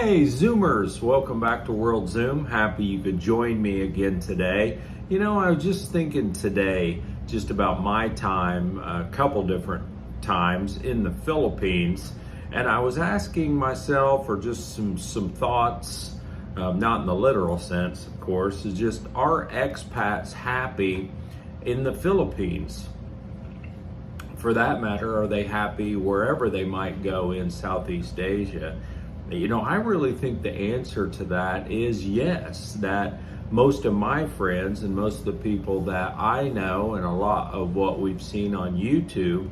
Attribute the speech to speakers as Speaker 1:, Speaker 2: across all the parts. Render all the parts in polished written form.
Speaker 1: Hey Zoomers, welcome back to World Zoom. Happy you could join me again today. You know, I was just thinking today just about my time, a couple different times in the Philippines, and I was asking myself, or just some thoughts, not in the literal sense, of course, is just, are expats happy in the Philippines? For that matter, are they happy wherever they might go in Southeast Asia? You know, I really think the answer to that is yes, that most of my friends and most of the people that I know, and a lot of what we've seen on YouTube,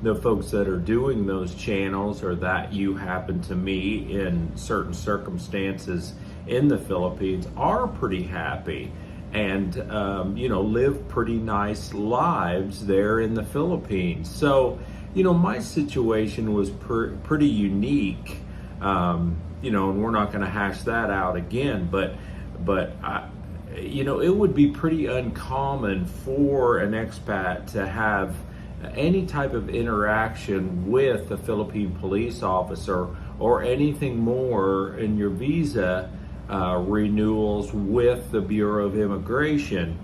Speaker 1: the folks that are doing those channels or that you happen to meet in certain circumstances in the Philippines, are pretty happy and live pretty nice lives there in the Philippines. So, you know, my situation was pretty unique. And we're not going to hash that out again, but it would be pretty uncommon for an expat to have any type of interaction with a Philippine police officer or anything more in your visa renewals with the Bureau of Immigration.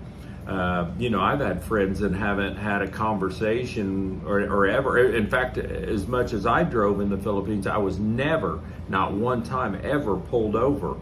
Speaker 1: I've had friends that haven't had a conversation or ever. In fact, as much as I drove in the Philippines, I was never, not one time ever pulled over.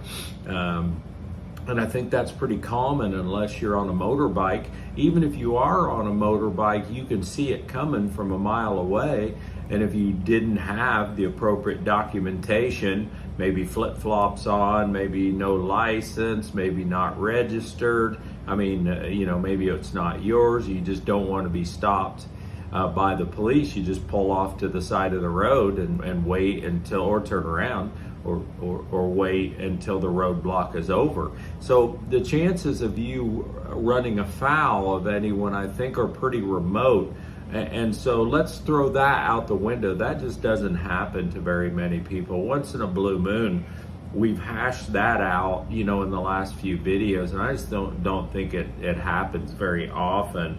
Speaker 1: And I think that's pretty common unless you're on a motorbike. Even if you are on a motorbike, you can see it coming from a mile away. And if you didn't have the appropriate documentation, maybe flip-flops on, maybe no license, maybe not registered, maybe it's not yours, you just don't want to be stopped by the police, you just pull off to the side of the road and wait until, or turn around, or wait until the roadblock is over. So the chances of you running afoul of anyone, I think, are pretty remote. And so let's throw that out the window. That just doesn't happen to very many people. Once in a blue moon, we've hashed that out, in the last few videos, and I just don't think it happens very often.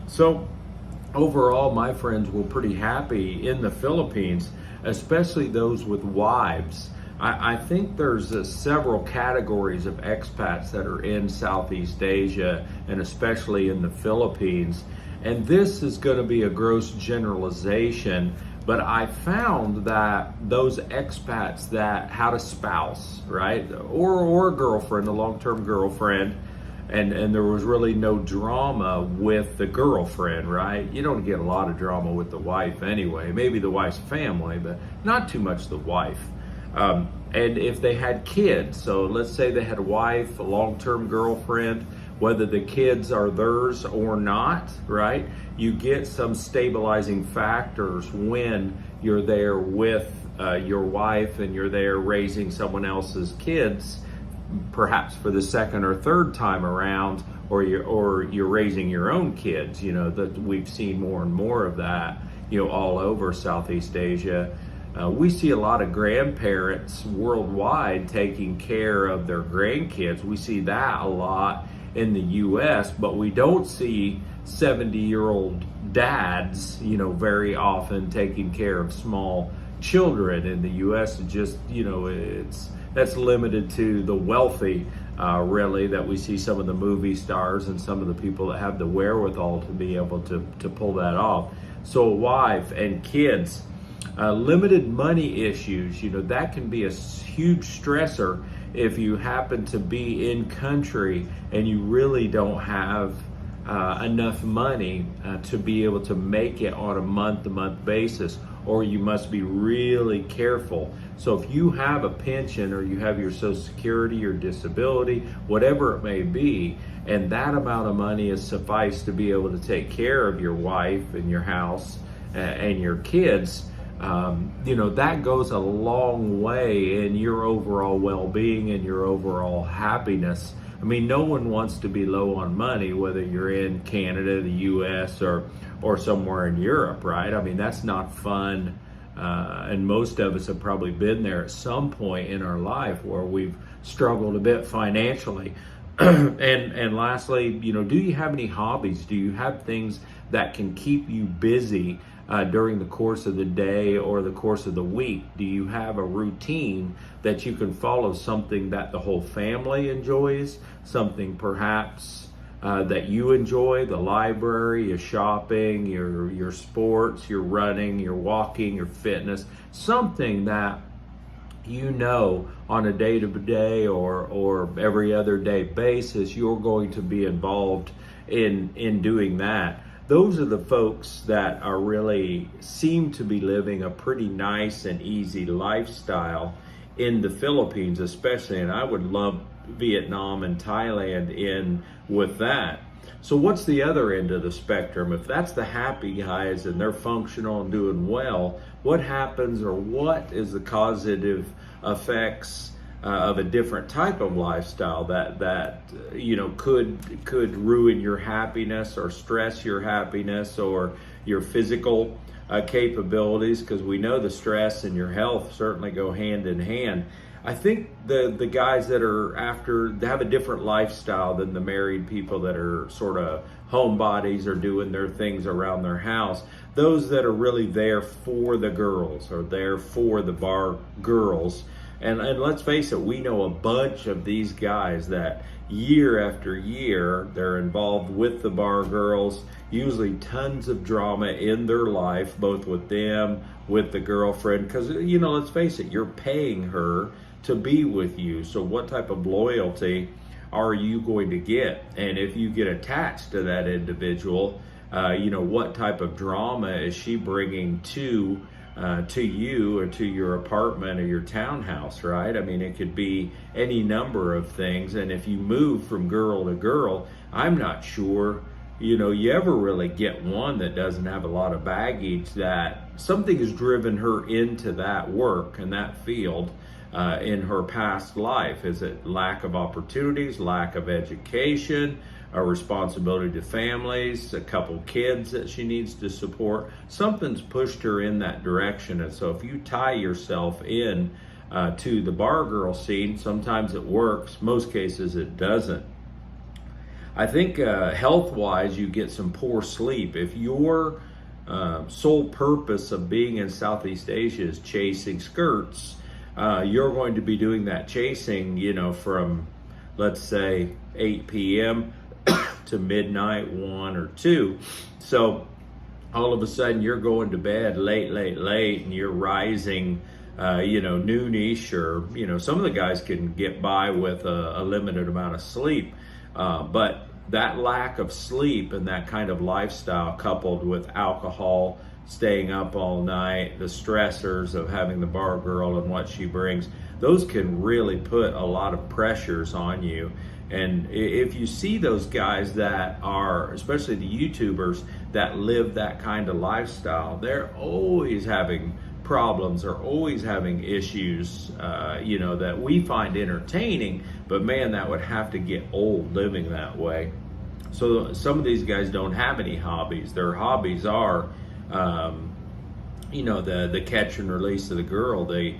Speaker 1: So overall, my friends were pretty happy in the Philippines, especially those with wives. I think there's several categories of expats that are in Southeast Asia and especially in the Philippines. And this is going to be a gross generalization, but I found that those expats that had a spouse, right, or a girlfriend, a long-term girlfriend, and there was really no drama with the girlfriend, right? You don't get a lot of drama with the wife anyway, maybe the wife's family, but not too much the wife. And if they had kids, so let's say they had a wife, a long-term girlfriend, whether the kids are theirs or not, right? You get some stabilizing factors when you're there with your wife and you're there raising someone else's kids, perhaps for the second or third time around, or you're raising your own kids. That we've seen more and more of that, all over Southeast Asia. We see a lot of grandparents worldwide taking care of their grandkids. We see that a lot in the U.S., but we don't see 70-year-old dads, very often taking care of small children in the U.S. It just, that's limited to the wealthy, really, that we see some of the movie stars and some of the people that have the wherewithal to be able to pull that off. So a wife and kids. Limited money issues, that can be a huge stressor if you happen to be in country and you really don't have enough money to be able to make it on a month-to-month basis, or you must be really careful. So if you have a pension or you have your Social Security or disability, whatever it may be, and that amount of money is suffice to be able to take care of your wife and your house and your kids, that goes a long way in your overall well-being and your overall happiness. No one wants to be low on money, whether you're in Canada, the US, or somewhere in Europe, right? That's not fun. And most of us have probably been there at some point in our life where we've struggled a bit financially. And lastly, do you have any hobbies? Do you have things that can keep you busy during the course of the day or the course of the week? Do you have a routine that you can follow, something that the whole family enjoys, something perhaps that you enjoy, the library, your shopping, your sports, your running, your walking, your fitness, something that you know on a day-to-day or every other day basis you're going to be involved in doing that. Those are the folks that are really seem to be living a pretty nice and easy lifestyle in the Philippines especially, and I would lump Vietnam and Thailand in with that. So what's the other end of the spectrum? If that's the happy guys and they're functional and doing well, what happens, or what is the causative effects of a different type of lifestyle that could ruin your happiness or stress your happiness or your physical capabilities? Because we know the stress and your health certainly go hand in hand. I think the guys that are they have a different lifestyle than the married people that are sort of homebodies or doing their things around their house. Those that are really there for the girls or there for the bar girls. And let's face it, we know a bunch of these guys that year after year, they're involved with the bar girls, usually tons of drama in their life, both with them, with the girlfriend, because, let's face it, you're paying her to be with you. So what type of loyalty are you going to get? And if you get attached to that individual, what type of drama is she bringing to you or to your apartment or your townhouse, right? I mean, it could be any number of things. And if you move from girl to girl, I'm not sure, you ever really get one that doesn't have a lot of baggage, that something has driven her into that work and that field in her past life. Is it lack of opportunities, lack of education, a responsibility to families, a couple kids that she needs to support? Something's pushed her in that direction. And so if you tie yourself in to the bar girl scene, sometimes it works, most cases it doesn't. I think health-wise, you get some poor sleep. If your sole purpose of being in Southeast Asia is chasing skirts, you're going to be doing that chasing, from, let's say, 8 p.m. to midnight, 1 or 2. So all of a sudden you're going to bed late, and you're rising, noonish, or, some of the guys can get by with a limited amount of sleep. But that lack of sleep and that kind of lifestyle, coupled with alcohol, staying up all night, the stressors of having the bar girl and what she brings, those can really put a lot of pressures on you. And if you see those guys that are, especially the YouTubers that live that kind of lifestyle, they're always having problems, or always having issues, that we find entertaining, but man, that would have to get old living that way. So some of these guys don't have any hobbies. Their hobbies are, the catch and release of the girl. They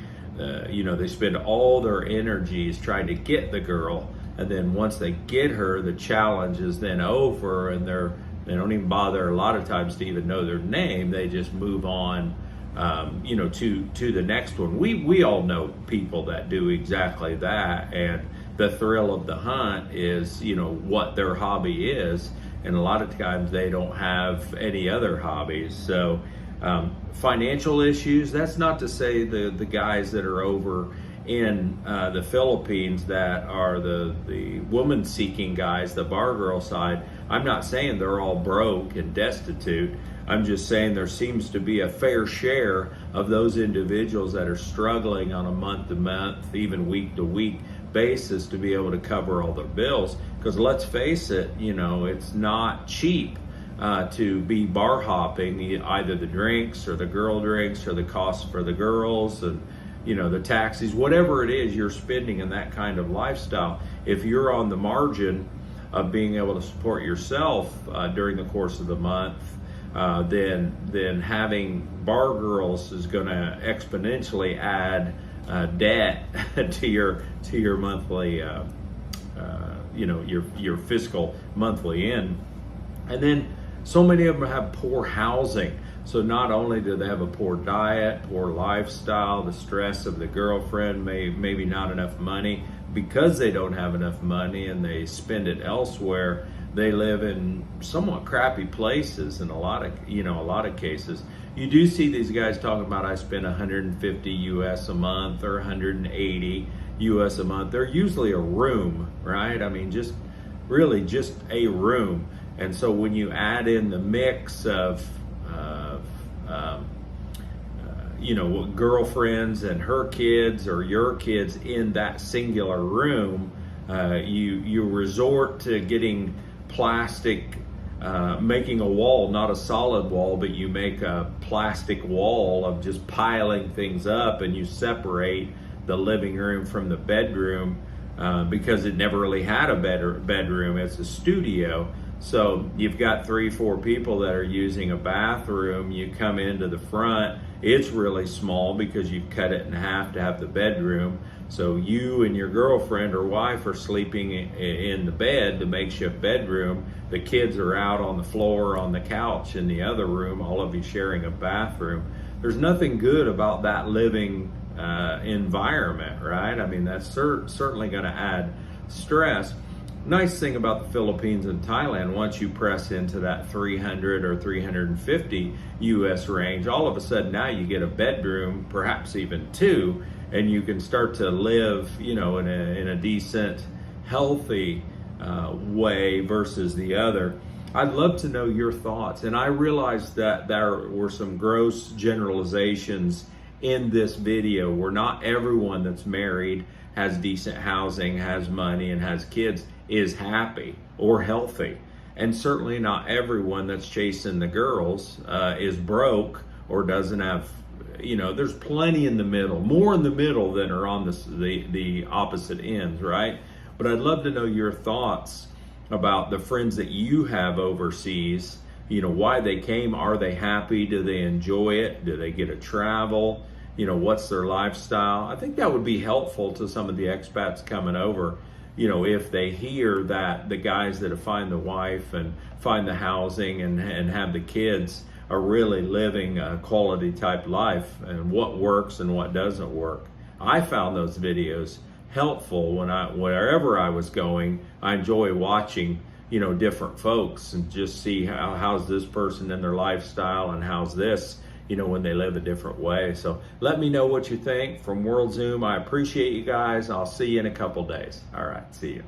Speaker 1: spend all their energies trying to get the girl. And then once they get her, the challenge is then over, and they don't even bother a lot of times to even know their name. They just move on, to the next one. We all know people that do exactly that, and the thrill of the hunt is, what their hobby is, and a lot of times they don't have any other hobbies. So financial issues, that's not to say the guys that are over in the Philippines that are the woman-seeking guys, the bar girl side, I'm not saying they're all broke and destitute. I'm just saying there seems to be a fair share of those individuals that are struggling on a month-to-month, even week-to-week basis to be able to cover all their bills. Because let's face it, it's not cheap to be bar hopping, either the drinks or the girl drinks or the costs for the girls and the taxis, whatever it is you're spending in that kind of lifestyle. If you're on the margin of being able to support yourself during the course of the month, then having bar girls is going to exponentially add debt to your monthly, your fiscal monthly end. And then so many of them have poor housing. So not only do they have a poor diet, poor lifestyle, the stress of the girlfriend, maybe not enough money, because they don't have enough money and they spend it elsewhere, they live in somewhat crappy places in a lot of cases. You do see these guys talking about, I spend 150 US a month or 180 US a month. They're usually a room, right? I mean, just really just a room. And so when you add in the mix of girlfriends and her kids or your kids in that singular room, you resort to getting plastic, making a wall, not a solid wall, but you make a plastic wall of just piling things up, and you separate the living room from the bedroom because it never really had a bedroom. It's a studio. So you've got 3-4 people that are using a bathroom. You come into the front, it's really small because you've cut it in half to have the bedroom. So you and your girlfriend or wife are sleeping in the bed, the makeshift bedroom. The kids are out on the floor on the couch in the other room, all of you sharing a bathroom. There's nothing good about that living environment, right? I mean, that's certainly going to add stress. Nice thing about the Philippines and Thailand, once you press into that 300 or 350 US range, all of a sudden now you get a bedroom, perhaps even 2, and you can start to live, in a decent, healthy way versus the other. I'd love to know your thoughts. And I realized that there were some gross generalizations in this video where not everyone that's married, has decent housing, has money, and has kids is happy or healthy. And certainly not everyone that's chasing the girls is broke or doesn't have, there's plenty in the middle, more in the middle than are on the opposite ends, right? But I'd love to know your thoughts about the friends that you have overseas, why they came. Are they happy? Do they enjoy it? Do they get to travel? What's their lifestyle? I think that would be helpful to some of the expats coming over, if they hear that the guys that find the wife and find the housing and have the kids are really living a quality type life, and what works and what doesn't work. I found those videos helpful wherever I was going. I enjoy watching, different folks and just see how's this person in their lifestyle and how's this, when they live a different way. So let me know what you think from World Zoom. I appreciate you guys. I'll see you in a couple days. All right, see you.